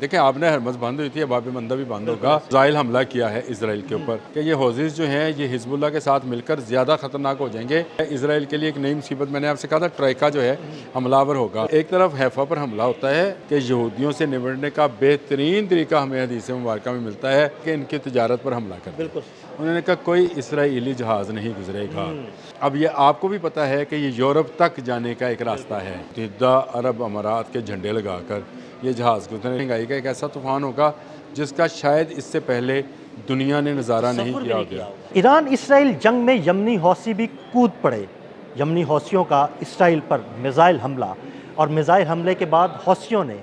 देखिए आपने हरमस बंद हुई थी, अब बाब मंदा भी बंद होगा। इजराइल हमला किया है इसराइल के ऊपर कि ये हौजीज जो हैं ये हिजबुल्लाह के साथ मिलकर ज़्यादा ख़तरनाक हो जाएंगे। इसराइल के लिए एक नई मुसीबत, मैंने आपसे कहा था ट्राइका जो है हमलावर होगा। एक तरफ हैफा पर हमला होता है कि यहूदियों से निपटने का बेहतरीन तरीका हमें हदीस मुबारक में मिलता है कि इनकी तजारत पर हमला कर दिया। उन्होंने कहा कोई इसराइली जहाज़ नहीं गुजरेगा। अब ये आपको भी पता है कि ये यूरोप तक जाने का एक रास्ता है। मुत्तहिदा अरब अमारात के झंडे लगाकर ये जहाज़ गुजरने महंगाई का एक ऐसा तूफ़ान होगा जिसका शायद इससे पहले दुनिया ने नज़ारा नहीं किया होगा। ईरान इसराइल जंग में यमनी हौसी भी कूद पड़े। यमनी हौसियों का इसराइल पर मिज़ाइल हमला और मिज़ाइल हमले के बाद हौसियों ने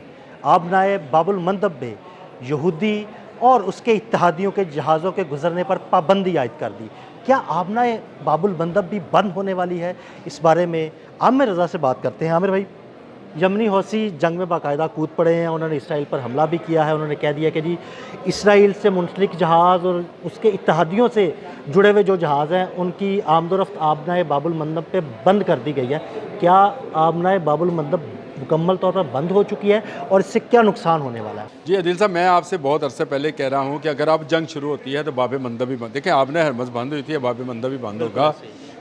आबनाए बाबुल मंदब में यहूदी और उसके इत्तेहादियों के जहाज़ों के गुजरने पर पाबंदी आयद कर दी। क्या आबनाए बाबुल मंदब भी बंद होने वाली है? इस बारे में आमिर रज़ा से बात करते हैं। आमिर भाई, यमनी हौसी जंग में बाकायदा कूद पड़े हैं, उन्होंने इसराइल पर हमला भी किया है। उन्होंने कह दिया कि जी इसराइल से मुंसलिक जहाज़ और उसके इत्तेहादियों से जुड़े हुए जो जहाज़ हैं उनकी आमदोरफ्त आबनाए बाबुल मंदब पे बंद कर दी गई है। क्या आबनाए बाबुल मंदब मुकम्मल तौर पर बंद हो चुकी है और इससे क्या नुकसान होने वाला है? जी अदिल साहब, मैं आपसे बहुत अरसे पहले कह रहा हूँ कि अगर आप जंग शुरू होती है तो बाब मंदब भी बंद। देखिए आपने हरमस बंद हुई थी, अब बाब मंदब भी बंद होगा।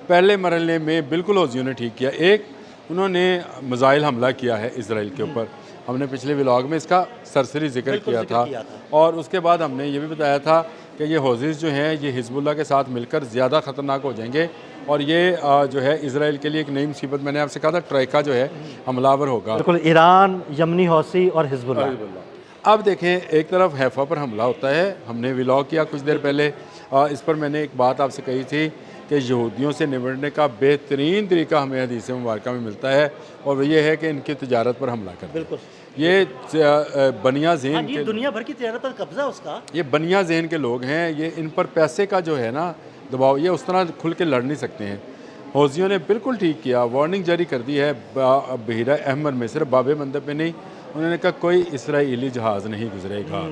पहले मरहले में बिल्कुल हौसियों ने ठीक किया। एक, उन्होंने मिज़ाइल हमला किया है इसराइल के ऊपर। हमने पिछले व्लॉग में इसका सरसरी जिक्र किया था और उसके बाद हमने ये भी बताया था कि ये हौजीज़ जो हैं ये हिजबुल्लाह के साथ मिलकर ज़्यादा ख़तरनाक हो जाएंगे और ये जो है इसराइल के लिए एक नई मुसीबत, मैंने आपसे कहा था ट्राइका जो है हमलावर होगा। बिल्कुल, ईरान, यमनी हौसी और हिजबुल्लाह। अब देखें, एक तरफ हैफा पर हमला होता है, हमने व्लॉग किया कुछ देर पहले। इस पर मैंने एक बात आपसे कही थी कि यहूदियों से निपटने का बेहतरीन तरीका हमें हदीस मुबारक में मिलता है और वो ये है कि इनकी तजारत पर हमला कर दिया। ये बनिया ज़हन के दुनिया भर की तजारत पर कब्जा उसका, ये बनिया ज़हन के लोग हैं। ये इन पर पैसे का जो है ना दबाव, ये उस तरह खुल के लड़ नहीं सकते हैं। हौसियों ने बिल्कुल ठीक किया, वार्निंग जारी कर दी है बहीरा अहमर में, सिर्फ बाब मंदब में नहीं। उन्होंने कहा कोई इसराइली जहाज़ नहीं गुजरेगा।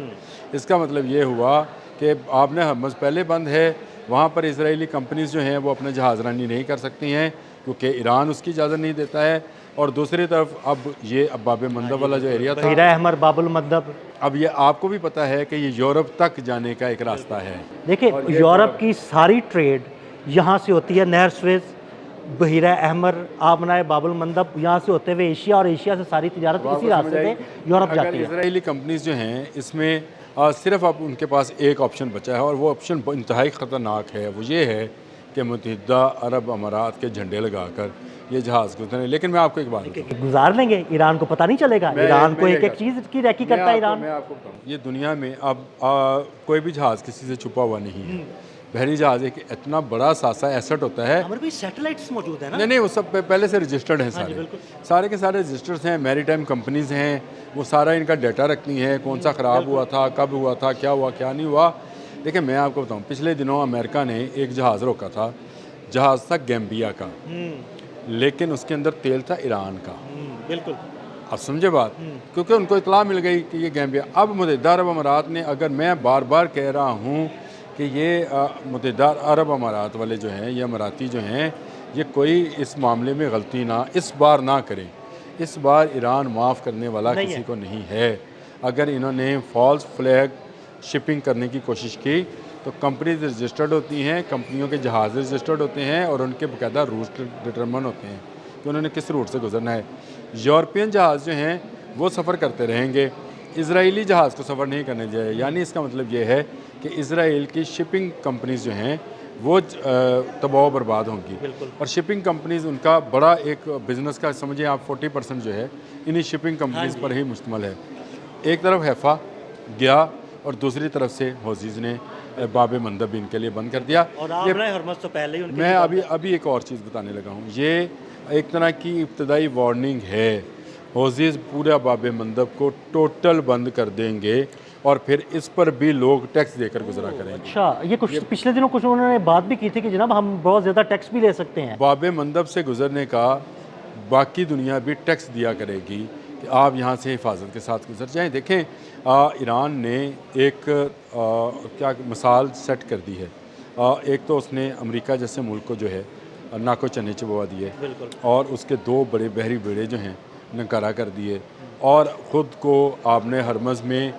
इसका मतलब ये हुआ कि आपने हरमस पहले बंद है, वहाँ पर इसराइली कंपनीज़ जो हैं वो अपने जहाज़ रानी नहीं कर सकती हैं क्योंकि ईरान उसकी इजाज़त नहीं देता है। और दूसरी तरफ अब ये बाब मंदब वाला जो एरिया था, बहीरा अहमर बाबुल मंदब, अब ये आपको भी पता है कि ये यूरोप तक जाने का एक रास्ता है। देखिए यूरोप की सारी ट्रेड यहाँ से होती है। नहर स्वेज, बहीरा अहमर, आबनाए बाबुल मंदब, यहाँ से होते हुए एशिया और एशिया से सारी तिजारत इसी रास्ते से यूरोप जाती है। इसराइली कंपनीज जो हैं इसमें सिर्फ अब उनके पास एक ऑप्शन बचा है और वो ऑप्शन इंतहाई ख़तरनाक है। वो ये है कि मुत्तहिदा अरब अमारात के झंडे लगाकर ये जहाज़ गुजरने। लेकिन मैं आपको एक बात बताऊं, गुजार लेंगे, ईरान को पता नहीं चलेगा। ईरान को एक एक चीज़ की रैकी करता है ईरान। मैं आपको बताऊं, ये दुनिया में अब कोई भी जहाज़ किसी से छुपा हुआ नहीं है। बहरी जहाज़ एक इतना बड़ा सासा एसेट होता है। हमारे पास सैटेलाइट्स मौजूद है ना? नहीं, वो सब पहले से रजिस्टर्ड हैं सारे। सारे के सारे रजिस्टर्स हैं, मैरी टाइम कंपनीज़ हैं, वो सारा इनका डाटा रखती हैं, कौन सा ख़राब हुआ था, कब हुआ था, क्या हुआ क्या नहीं हुआ। देखिए मैं आपको बताऊं, पिछले दिनों अमेरिका ने एक जहाज़ रोका था। जहाज़ था गैम्बिया का, लेकिन उसके अंदर तेल था ईरान का। बिल्कुल, अब समझे बात, क्योंकि उनको इतला मिल गई कि ये गैम्बिया। अब मुत्तहिदा अरब अमारात ने, अगर मैं बार बार कह रहा हूँ कि ये मुत्तहिदा अरब अमारात वाले जो हैं, ये अमाराती जो हैं, ये कोई इस मामले में गलती ना इस बार ना करें। इस बार ईरान माफ़ करने वाला किसी को नहीं है। अगर इन्होंने फॉल्स फ्लैग शिपिंग करने की कोशिश की तो कंपनीज रजिस्टर्ड होती हैं, कंपनियों के जहाज़ रजिस्टर्ड होते हैं और उनके बाकायदा रूट डिटरमन होते हैं कि उन्होंने किस रूट से गुजरना है। यूरोपियन जहाज़ जो हैं वो सफ़र करते रहेंगे, इजराइली जहाज़ को सफ़र नहीं करने दिया। यानी इसका मतलब ये है कि इसराइल की शिपिंग कंपनीज़ जो हैं वो तबाह बर्बाद होंगी। और शिपिंग कंपनीज़ उनका बड़ा एक बिज़नेस का समझिए आप 40% जो है इन्हीं शिपिंग कंपनीज़ पर ही मुश्तमिल है। एक तरफ हैफा गया और दूसरी तरफ से हौजीज़ ने बाब मंदब भी इनके लिए बंद कर दिया। और हरमस तो पहले ही मैं अभी एक और चीज़ बताने लगा हूँ। ये एक तरह की इब्तदाई वार्निंग है। हौजीज़ पूरा बाब मंदब को टोटल बंद कर देंगे और फिर इस पर भी लोग टैक्स देकर गुजरा करेंगे। अच्छा, ये कुछ पिछले दिनों कुछ उन्होंने बात भी की थी कि जनाब हम बहुत ज़्यादा टैक्स भी ले सकते हैं। बाब मंदब से गुजरने का बाकी दुनिया भी टैक्स दिया करेगी कि आप यहाँ से हिफाजत के साथ गुजर जाएँ। देखें ईरान ने एक क्या मिसाल सेट कर दी है। एक तो उसने अमेरिका जैसे मुल्क को जो है नाको चने चबवा दिए और उसके दो बड़े बहरी बेड़े जो हैं नकारा कर दिए اور خود کو آپ نے ہرمز میں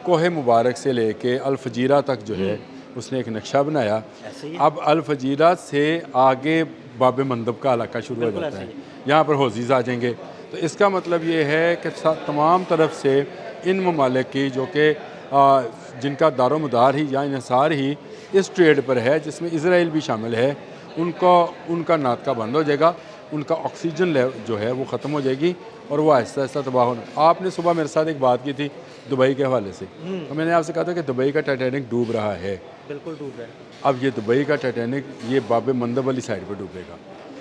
کوہ مبارک سے لے کے الفجیرہ تک جو ہے اس نے ایک نقشہ بنایا. ایسے ہی اب الفجیرہ سے آگے باب مندب کا علاقہ شروع ہو جاتا ہے, یہاں پر حوزیز آ جائیں گے. تو اس کا مطلب یہ ہے کہ تمام طرف سے ان ممالک کی جو کہ جن کا دار و مدار ہی یا انحصار ہی اس ٹریڈ پر ہے, جس میں اسرائیل بھی شامل ہے, ان کا ناطقہ بند ہو جائے گا, ان کا آکسیجن جو ہے وہ ختم ہو جائے گی اور وہ آہستہ آہستہ تباہ ہونا. آپ نے صبح میرے ساتھ ایک بات کی تھی دبئی کے حوالے سے, تو میں نے آپ سے کہا تھا کہ دبئی کا ٹائٹینک ڈوب رہا ہے. بالکل ڈوب رہا ہے. اب یہ دبئی کا ٹائٹینک یہ باب مندب والی سائڈ پہ ڈوبے گا.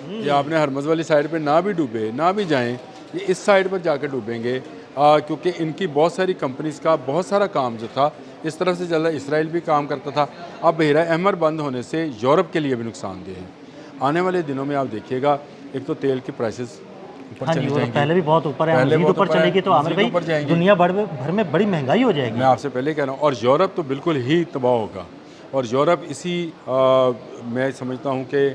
یہ آپ نے ہرمز والی سائڈ پہ نہ بھی ڈوبے نہ بھی جائیں, یہ اس سائڈ پر جا کے ڈوبیں گے, کیونکہ ان کی بہت ساری کمپنیز کا بہت سارا کام جو تھا اس طرف سے چل رہا ہے. اسرائیل بھی کام کرتا تھا. اب بحیرہ احمر بند ہونے سے یورپ کے لیے بھی نقصان دہ ہے. آنے والے دنوں میں آپ دیکھیے گا, ایک تو تیل کی پرائسز ہاں جی, وہ پہلے بھی بہت اوپر ہے, مزید اوپر چلے گی تو عامر بھائی دنیا بھر میں بڑی مہنگائی ہو جائے گی. میں آپ سے پہلے کہہ رہا ہوں, اور یورپ تو بالکل ہی تباہ ہوگا. اور یورپ اسی میں سمجھتا ہوں کہ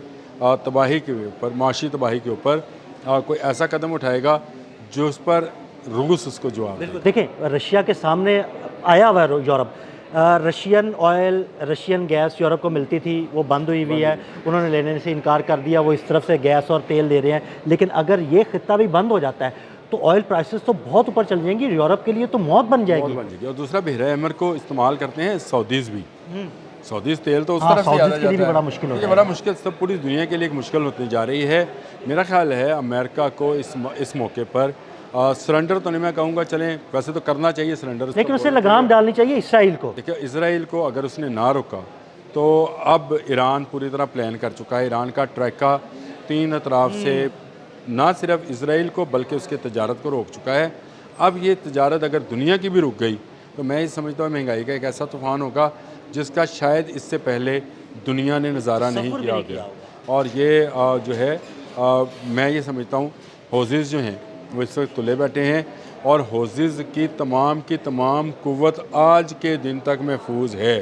تباہی کے اوپر, معاشی تباہی کے اوپر کوئی ایسا قدم اٹھائے گا جو اس پر روس اس کو جواب دے. دیکھیں رشیا کے سامنے آیا ہوا ہے Europe. Russian oil, Russian gas Europe کو ملتی تھی, وہ بند ہوئی ہے, انہوں نے لینے سے انکار کر دیا, وہ اس طرف سے گیس اور تیل دے رہے ہیں. لیکن اگر یہ خطہ بھی بند ہو جاتا ہے تو آئل پرائسز تو بہت اوپر چل جائیں گی, یورپ کے لیے تو موت بن جائے گی. اور دوسرا بحیرہ احمر کو استعمال کرتے ہیں سعودیز بھی. سعودیز تیل تو اس طرف سے سعودیز کے لیے بھی بڑا مشکل ہوتا ہے. یہ بڑا مشکل سب پوری دنیا کے لیے ایک مشکل ہوتی جا رہی ہے. میرا خیال ہے امریکہ کو اس موقع پر سرنڈر تو نہیں میں کہوں گا, چلیں ویسے تو کرنا چاہیے سرنڈر, لیکن اسے لگام ڈالنی چاہیے اسرائیل کو. دیکھیں اسرائیل کو اگر اس نے نہ روکا تو اب ایران پوری طرح پلان کر چکا ہے. ایران کا ٹریکا 3 اطراف سے نہ صرف اسرائیل کو بلکہ اس کے تجارت کو روک چکا ہے. اب یہ تجارت اگر دنیا کی بھی رک گئی تو میں یہ سمجھتا ہوں مہنگائی کا ایک ایسا طوفان ہوگا جس کا شاید اس سے پہلے دنیا نے نظارہ نہیں کیا ہوگا. اور یہ جو ہے میں یہ سمجھتا ہوں حوزیز جو ہیں وہ اس وقت تلے بیٹھے ہیں, اور حوزیز کی تمام قوت آج کے دن تک محفوظ ہے.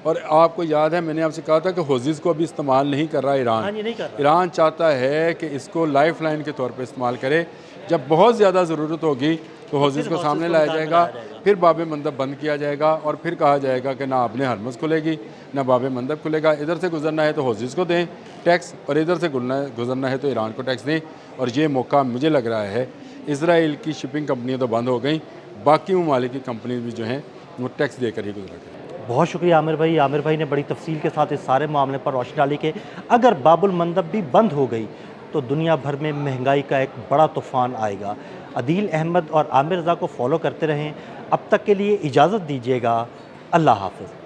اور آپ کو یاد ہے میں نے آپ سے کہا تھا کہ حوزیز کو ابھی استعمال نہیں کر رہا ایران. ایران چاہتا ہے کہ اس کو لائف لائن کے طور پہ استعمال کرے. جب بہت زیادہ ضرورت ہوگی تو حوزیز کو سامنے لایا جائے گا, پھر باب مندب بند کیا جائے گا, اور پھر کہا جائے گا کہ نہ آپ نے ہرمز کھلے گی نہ باب مندب کھلے گا. ادھر سے گزرنا ہے تو حوزیز کو دیں ٹیکس, اور ادھر سے گزرنا ہے تو ایران کو ٹیکس دیں. اور یہ موقع مجھے لگ رہا ہے, اسرائیل کی شپنگ کمپنیاں تو بند ہو گئیں, باقی ممالک کی کمپنیز بھی جو ہیں وہ ٹیکس دے کر ہی گزرا کریں. بہت شکریہ عامر بھائی. عامر بھائی نے بڑی تفصیل کے ساتھ اس سارے معاملے پر روشنی ڈالی کہ اگر باب المندب بھی بند ہو گئی تو دنیا بھر میں مہنگائی کا ایک بڑا طوفان آئے گا. عدیل احمد اور عامر رضا کو فالو کرتے رہیں. اب تک کے لیے اجازت دیجیے گا. اللہ حافظ.